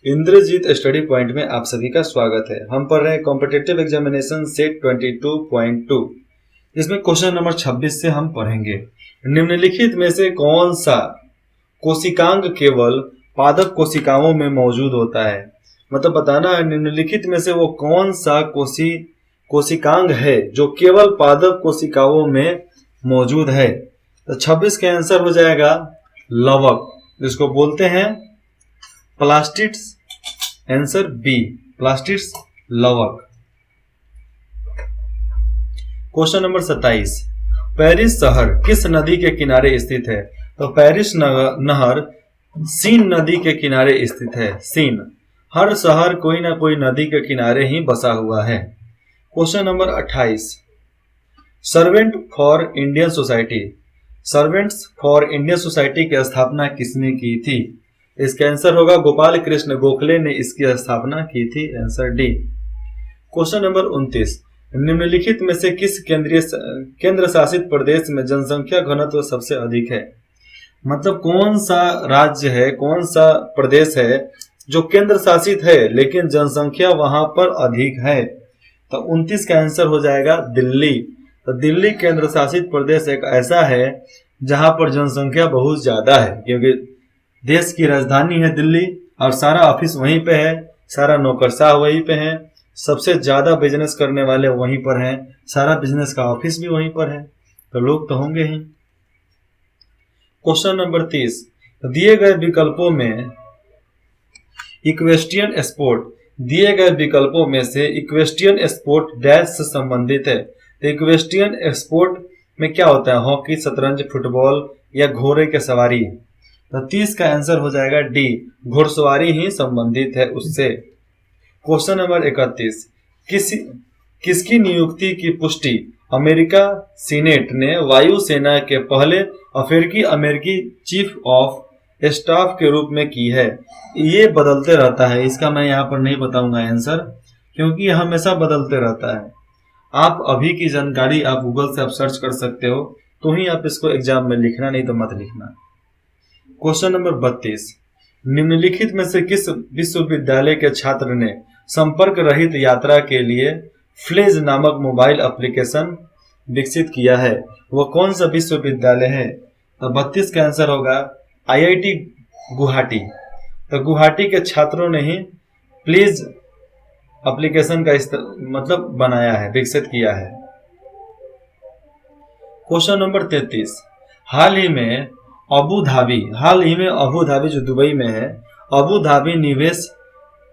Indrajit study point में आप सभी का स्वागत है। हम पढ़ रहे हैं कॉम्पिटिटिव एग्जामिनेशन सेट 22.2। इसमें क्वेश्चन नंबर 26 से हम पढ़ेंगे, निम्नलिखित में से कौन सा कोशिकांग केवल पादप कोशिकाओं में मौजूद होता है। मतलब बताना है निम्नलिखित में से वो कौन सा कोशिकांग है जो केवल पादप कोशिकाओं में मौजूद है। तो 26 का आंसर हो जाएगा लवक, जिसको बोलते हैं प्लास्टिड्स। आंसर बी, प्लास्टिड्स लवक। क्वेश्चन नंबर 27, पेरिस शहर किस नदी के किनारे स्थित है। तो पेरिस नहर सीन नदी के किनारे स्थित है। सीन, हर शहर कोई ना कोई नदी के किनारे ही बसा हुआ है। Question number 28, servant for Indian society, servants for Indian society की स्थापना किसने की थी। इसका आंसर होगा गोपाल कृष्ण गोखले ने इसकी स्थापना की थी। Answer D. क्वेश्चन नंबर 29, निम्नलिखित में से किस केंद्र शासित प्रदेश में जनसंख्या घनत्व सबसे अधिक है। मतलब कौन सा राज्य है, कौन सा प्रदेश है जो केंद्र शासित है लेकिन जनसंख्या वहां पर अधिक है। तो 29 का आंसर हो जाएगा दिल्ली। तो दिल्ली केंद्र शासित प्रदेश एक ऐसा है जहां पर जनसंख्या बहुत ज्यादा है, क्योंकि देश की राजधानी है दिल्ली और सारा ऑफिस वहीं पे है, सारा नौकरशाह वहीं पे है, सबसे ज्यादा बिजनेस करने वाले वहीं पर हैं, सारा बिजनेस का ऑफिस भी वहीं पर है, तो लोग तो होंगे ही। क्वेश्चन नंबर 30, दिए गए विकल्पों में इक्वेस्ट्रियन स्पोर्ट, दिए गए विकल्पों में से इक्वेस्ट्रियन स्पोर्ट डैश से संबंधित है। तो इक्वेस्ट्रियन स्पोर्ट में क्या होता है, हॉकी, शतरंज, फुटबॉल या घोड़े की सवारी। तो 30 का आंसर हो जाएगा डी, घुड़सवारी ही संबंधित है उससे। क्वेश्चन नंबर 31, किसकी नियुक्ति की पुष्टि अमेरिका सीनेट ने वायुसेना के पहले अमेरिकी चीफ ऑफ स्टाफ के रूप में की है। ये बदलते रहता है, इसका मैं यहाँ पर नहीं बताऊंगा आंसर, क्योंकि यह हमेशा बदलते रहता है। आप अभी की जानकारी आप गूगल से आप सर्च कर सकते हो, तो ही आप इसको एग्जाम में लिखना, नहीं तो मत लिखना। क्वेश्चन नंबर 32, निम्नलिखित में से किस विश्वविद्यालय के छात्र ने संपर्क रहित यात्रा के लिए फ्लेज नामक मोबाइल एप्लीकेशन विकसित किया है। वह कौन सा विश्वविद्यालय है। तो 32 का आंसर होगा IIT गुवाहाटी। तो गुवाहाटी के छात्रों ने ही फ्लेज एप्लीकेशन का मतलब बनाया है, विकसित किया है। क्वेश्चन नंबर 33, हाल ही में अबू धाबी जो दुबई में है, अबू धाबी निवेश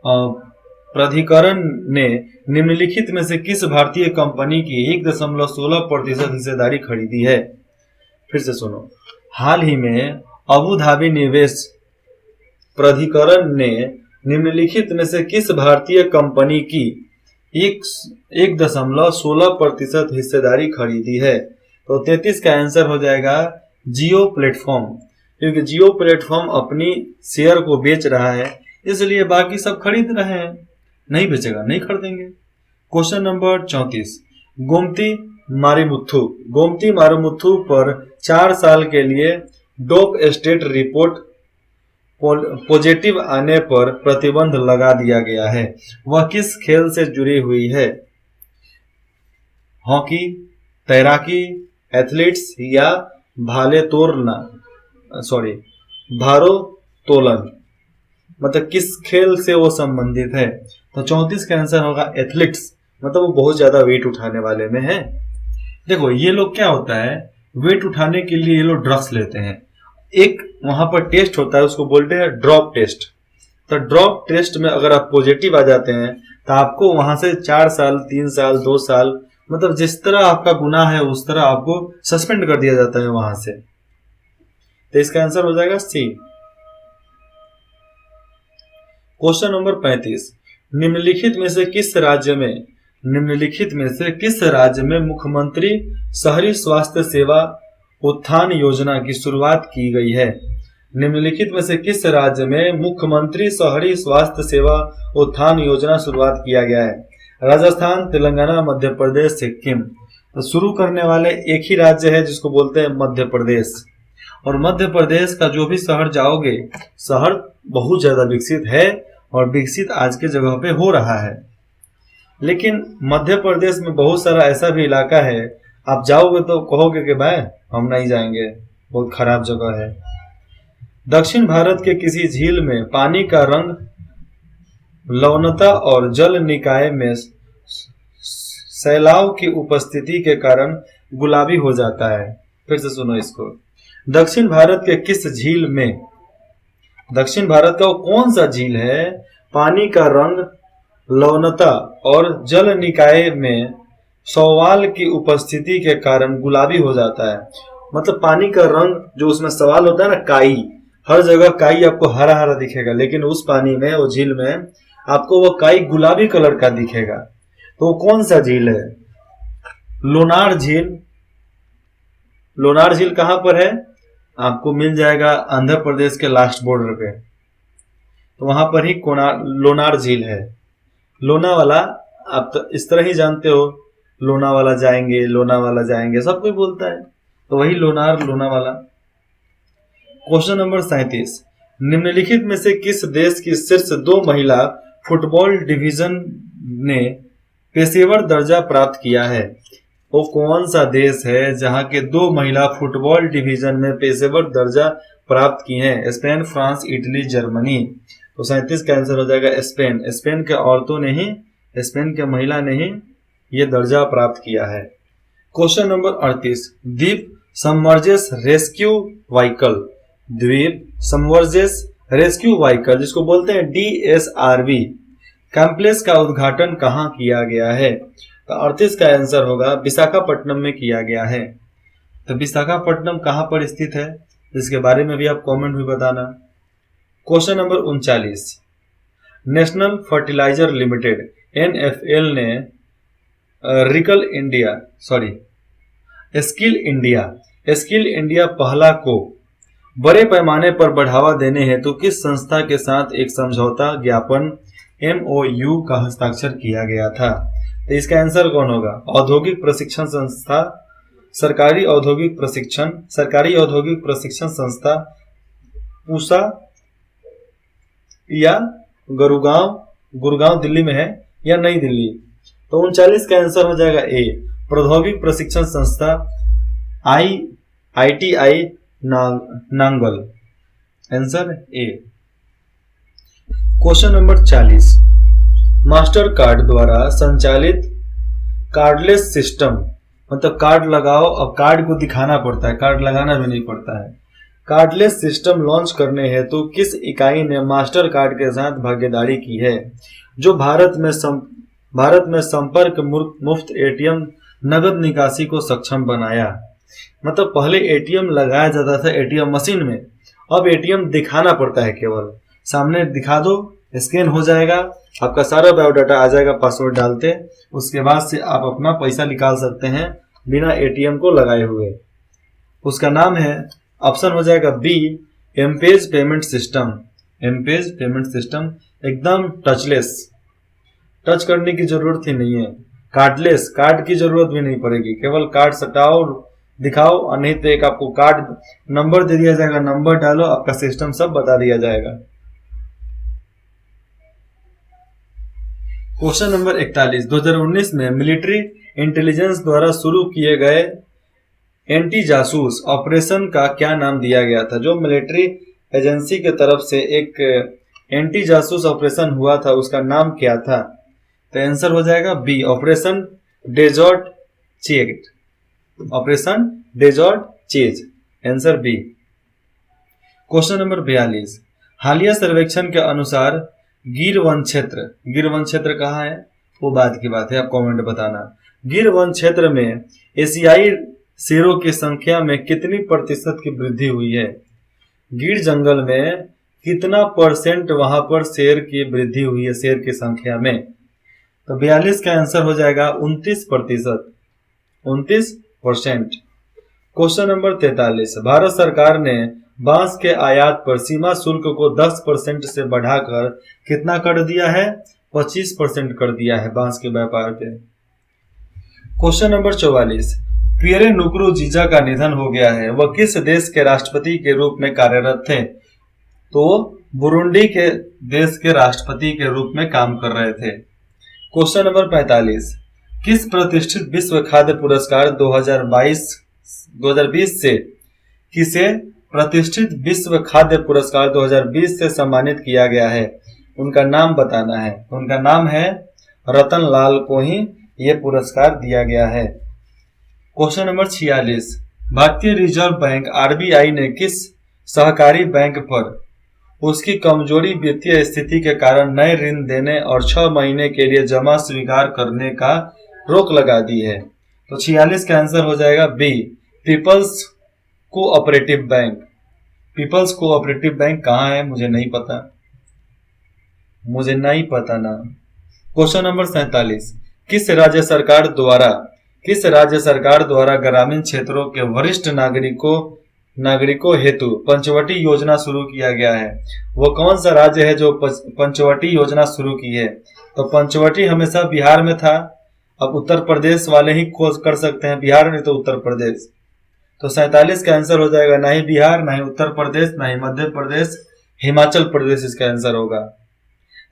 प्राधिकरण ने निम्नलिखित में से किस भारतीय कंपनी की 1.16% हिस्सेदारी खरीदी है। फिर से सुनो, हाल ही में अबू धाबी निवेश प्राधिकरण ने निम्नलिखित में से किस भारतीय कंपनी की 1.16% हिस्सेदारी खरीदी है। तो 33 का आंसर हो जाएगा जियो प्लेटफॉर्म, क्योंकि जियो प्लेटफॉर्म अपनी शेयर को बेच रहा है, इसलिए बाकी सब खरीद रहे हैं। नहीं बेचेगा, नहीं खरीदेंगे। क्वेश्चन नंबर 34, गोमती मारुमुथु पर 4 साल के लिए डोप स्टेट रिपोर्ट पॉजिटिव आने पर प्रतिबंध लगा दिया गया है। वह किस खेल से जुड़ी हुई है। हॉकी, तैराकी, एथलीट्स या भारोत्तोलन, मतलब किस खेल से वो संबंधित है। तो 34 का आंसर होगा एथलीट्स, मतलब वो बहुत ज्यादा वेट उठाने वाले में है। देखो ये लोग क्या होता है, वेट उठाने के लिए ये लोग ड्रग्स लेते हैं। एक वहां पर टेस्ट होता है, उसको बोलते हैं ड्रॉप टेस्ट। तो ड्रॉप टेस्ट में अगर आप पॉजिटिव आ जाते हैं तो आपको वहां से 4 साल, 3 साल, 2 साल, मतलब जिस तरह आपका गुनाह है उस तरह आपको सस्पेंड कर दिया जाता है वहां से। तो इसका आंसर हो जाएगा सी। क्वेश्चन नंबर 35, निम्नलिखित में से किस राज्य में मुख्यमंत्री शहरी स्वास्थ्य सेवा उत्थान योजना की शुरुआत की गई है। निम्नलिखित में से किस राज्य में मुख्यमंत्री शहरी स्वास्थ्य सेवा उत्थान योजना शुरुआत किया गया है। राजस्थान, तेलंगाना, मध्य प्रदेश, सिक्किम। तो शुरू करने वाले एक ही राज्य है जिसको बोलते हैं मध्य प्रदेश। और मध्य प्रदेश का जो भी शहर जाओगे, शहर बहुत ज्यादा विकसित है और विकसित आज के जगह पे हो रहा है। लेकिन मध्य प्रदेश में बहुत सारा ऐसा भी इलाका है, आप जाओगे तो कहोगे कि भाई हम नहीं जाएंगे, बहुत खराब जगह है। दक्षिण भारत के किसी झील में पानी का रंग लवणता और जल निकाय में सैलाव की उपस्थिति के कारण गुलाबी हो जाता है। फिर से सुनो इसको। दक्षिण भारत के किस झील में, दक्षिण भारत का वो कौन सा झील है, पानी का रंग लवणता और जल निकाय में सवाल की उपस्थिति के कारण गुलाबी हो जाता है। मतलब पानी का रंग जो उसमें सवाल होता है ना, काई, हर जगह काई आपको हरा हरा दिखेगा, लेकिन उस पानी में, वो झील में आपको वो काई गुलाबी कलर का दिखेगा। तो वो कौन सा झील है? लोनार झील। लोनार झील कहां पर है? आपको मिल जाएगा आंध्र प्रदेश के लास्ट बॉर्डर पे, तो वहां पर ही लोनार झील है। लोनावाला आप तो इस तरह ही जानते हो, लोनावाला जाएंगे, लोनावाला जाएंगे, सब कोई बोलता है, तो वही लोनार, लोनावाला। क्वेश्चन नंबर 37, निम्नलिखित में से किस देश की शीर्ष 2 महिला फुटबॉल डिवीजन ने पेशेवर दर्जा प्राप्त किया है? वो कौन सा देश है जहां के 2 महिला फुटबॉल डिवीजन में पेशेवर दर्जा प्राप्त की हैं? Spain, France, Italy, Germany. तो 37 का आंसर हो जाएगा स्पेन। स्पेन के औरतों ने ही, स्पेन के महिला ने ही ये दर्जा प्राप्त किया है। क्वेश्चन नंबर 38, द्वीप सबमर्जेस रेस्क्यू व्हीकल, द्वीप सबमर्जेस रेस्क्यू व्हीकल जिसको बोलते हैं DSRV कॉम्प्लेक्स का उद्घाटन कहाँ किया गया है? तो 38 का आंसर होगा विशाखापट्टनम में किया गया है। तो विशाखापट्टनम कहाँ पर स्थित है, इसके बारे में भी आप कमेंट में बताना। Question number 39, National Fertilizer Limited NFL ने स्किल इंडिया पहला को बड़े पैमाने पर बढ़ावा देने हेतु किस संस्था के साथ एक समझौता ज्ञापन MOU का हस्ताक्षर किया गया था? तो इसका आंसर कौन होगा? औद्योगिक प्रशिक्षण संस्था, सरकारी औद्योगिक प्रशिक्षण संस्था पूसा या गुरुगांव दिल्ली में है या नई दिल्ली? तो 39 का आंसर हो जाएगा ए, प्रौद्योगिक प्रशिक्षण संस्था ITI Nangal. Answer A. Question number 40, master card द्वारा संचालित कार्डलेस सिस्टम, मतलब कार्ड लगाओ, अब कार्ड को दिखाना पड़ता है, कार्ड लगाना भी नहीं पड़ता है। कार्डलेस सिस्टम लॉन्च करने हेतु किस इकाई ने मास्टर कार्ड के साथ भागीदारी की है, जो भारत में संपर्क मुफ्त ATM नगद निकासी को सक्षम बनाया? मतलब पहले ATM लगाया जाता था ATM मशीन में, अब ATM दिखाना पड़ता है, केवल सामने दिखा दो, स्कैन हो जाएगा, आपका सारा बायोडाटा आ जाएगा पासवर्ड डालते, उसके बाद से आप अपना पैसा निकाल सकते हैं बिना ATM को लगाए हुए। उसका नाम है, ऑप्शन हो जाएगा बी, एमपेज पेमेंट सिस्टम। एमपेज पेमेंट सिस्टम एकदम टचलेस, टच करने की जरूरत ही नहीं है, कार्डलेस, कार्ड की जरूरत भी नहीं पड़ेगी, केवल कार्ड सटाओ, दिखाओ, और नहीं तो एक आपको कार्ड नंबर दे दिया जाएगा, नंबर डालो, आपका सिस्टम सब बता दिया जाएगा। क्वेश्चन नंबर 41, 2019 में मिलिट्री इंटेलिजेंस द्वारा शुरू किए गए एंटी जासूस ऑपरेशन का क्या नाम दिया गया था? जो मिलिट्री एजेंसी के तरफ से एक एंटी जासूस ऑपरेशन हुआ था, उसका नाम क्या था? तो आंसर हो जाएगा B, operation desert chase. Operation desert chase, answer B. Question number 42, हालिया सर्वेक्षण के अनुसार गिर वन क्षेत्र कहाँ है? वो बात की बात है, आप कमेंट बताना। गिर वन क्षेत्र में एशियाई शेरों की संख्या में कितनी प्रतिशत की वृद्धि हुई है? गिर जंगल में कितना % वहां पर शेर की वृद्धि हुई है, शेर की संख्या में? तो 42 का आंसर हो जाएगा 29%। 29%। क्वेश्चन नंबर 43, भारत सरकार ने बांस के आयात पर सीमा शुल्क को 10% से बढ़ाकर कितना कर दिया है? 25% कर दिया है बांस के व्यापार पे। क्वेश्चन नंबर 44, पियरे नकुरुनजीजा का निधन हो गया है, वह किस देश के राष्ट्रपति के रूप में कार्यरत थे? तो बुरुंडी के देश के राष्ट्रपति के रूप में काम कर रहे थे। क्वेश्चन नंबर 45, किस प्रतिष्ठित विश्व खाद्य पुरस्कार 2020 से किसे प्रतिष्ठित विश्व खाद्य पुरस्कार 2020 से सम्मानित किया गया है? उनका नाम बताना है। उनका नाम है रतन लाल को ही ये पुरस्कार दिया गया है। क्वेश्चन नंबर 46, भारतीय रिजर्व बैंक आरबीआई ने किस सहकारी बैंक पर उसकी कमजोरी वित्तीय स्थिति के कारण नए ऋण देने और 6 महीने के लिए जमा स्वीकार करने का रोक लगा दी है? तो 46 का आंसर हो जाएगा B, people's cooperative bank. People's cooperative bank कहाँ है मुझे नहीं पता ना। क्वेश्चन नंबर 47, किस राज्य सरकार द्वारा ग्रामीण क्षेत्रों के वरिष्ठ नागरिकों हेतु पंचवटी योजना शुरू किया गया है? वो कौन सा राज्य है जो पंचवटी योजना शुरू की है? तो पंचवटी हमेशा बिहार में था, अब उत्तर प्रदेश वाले ही खोज कर सकते हैं, बिहार नहीं तो उत्तर प्रदेश। तो 47 का आंसर हो जाएगा ना ही बिहार, ना ही उत्तर प्रदेश, ना ही मध्य प्रदेश, हिमाचल प्रदेश इसका आंसर होगा।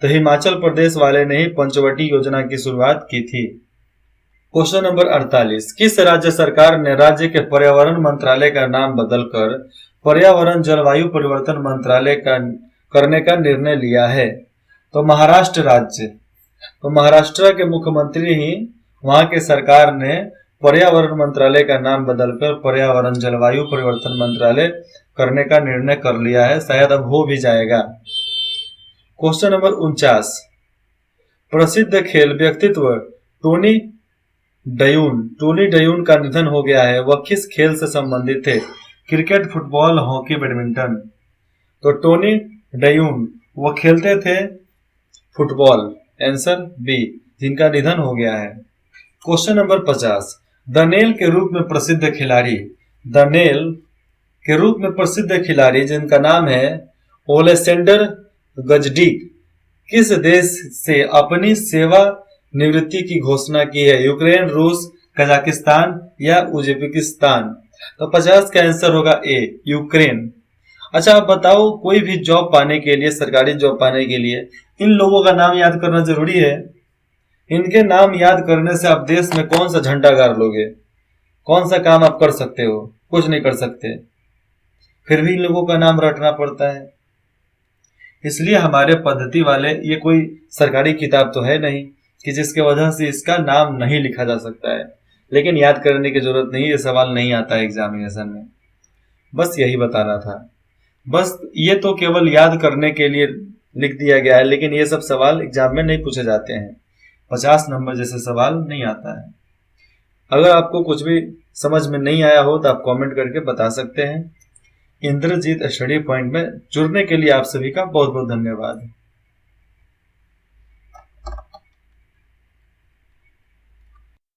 तो हिमाचल प्रदेश वाले ने ही पंचवटी योजना की शुरुआत की थी। क्वेश्चन नंबर 48, किस राज्य सरकार ने राज्य के पर्यावरण मंत्रालय का नाम बदलकर पर्यावरण जलवायु परिवर्तन मंत्रालय करने का निर्णय लिया है? तो महाराष्ट्र राज्य। तो महाराष्ट्र के मुख्यमंत्री ही वहां के सरकार ने पर्यावरण मंत्रालय का नाम बदलकर पर्यावरण जलवायु परिवर्तन मंत्रालय करने का निर्णय कर लिया है, शायद अब हो भी जाएगा। क्वेश्चन नंबर 49, प्रसिद्ध खेल व्यक्तित्व टोनी डयून का निधन हो गया है, वह किस खेल से संबंधित थे? Cricket, football, hockey, badminton. तो टोनी डयून वो खेलते थे फुटबॉल, आंसर बी, जिनका निधन हो गया है। क्वेश्चन नंबर 50, दनेल के रूप में प्रसिद्ध खिलाड़ी जिनका नाम है ओलेसेंडर गजडिक किस देश से अपनी सेवा निवृत्ति की घोषणा की है? यूक्रेन, रूस, कजाकिस्तान या उज्बेकिस्तान। तो 50 का आंसर होगा ए, यूक्रेन। अच्छा आप बताओ, कोई भी जॉब पाने के लिए, सरकारी जॉब पाने के लिए इन लोगों का नाम याद करना जरूरी है? इनके नाम याद करने से आप देश में कौन सा झंडा गाड़ लोगे? कौन सा काम आप कर सकते हो? कुछ नहीं कर सकते। फिर भी इन लोगों का नाम रटना पड़ता है। इसलिए हमारे पद्धति वाले, ये कोई सरकारी किताब तो है नहीं कि जिसके वजह से इसका नाम नहीं लिखा जा सकता है, लेकिन याद करने की जरूरत नहीं, ये सवाल नहीं आता है एग्जामिनेशन में। बस यही बताना था। बस ये तो केवल याद करने के लिए लिख दिया गया है, लेकिन ये सब सवाल एग्जाम में नहीं पूछे जाते हैं। 50 नंबर जैसे सवाल नहीं आता है। अगर आपको कुछ भी समझ में नहीं आया हो तो आप कमेंट करके बता सकते हैं। इंद्रजीत स्टडी पॉइंट में जुड़ने के लिए आप सभी का बहुत बहुत धन्यवाद।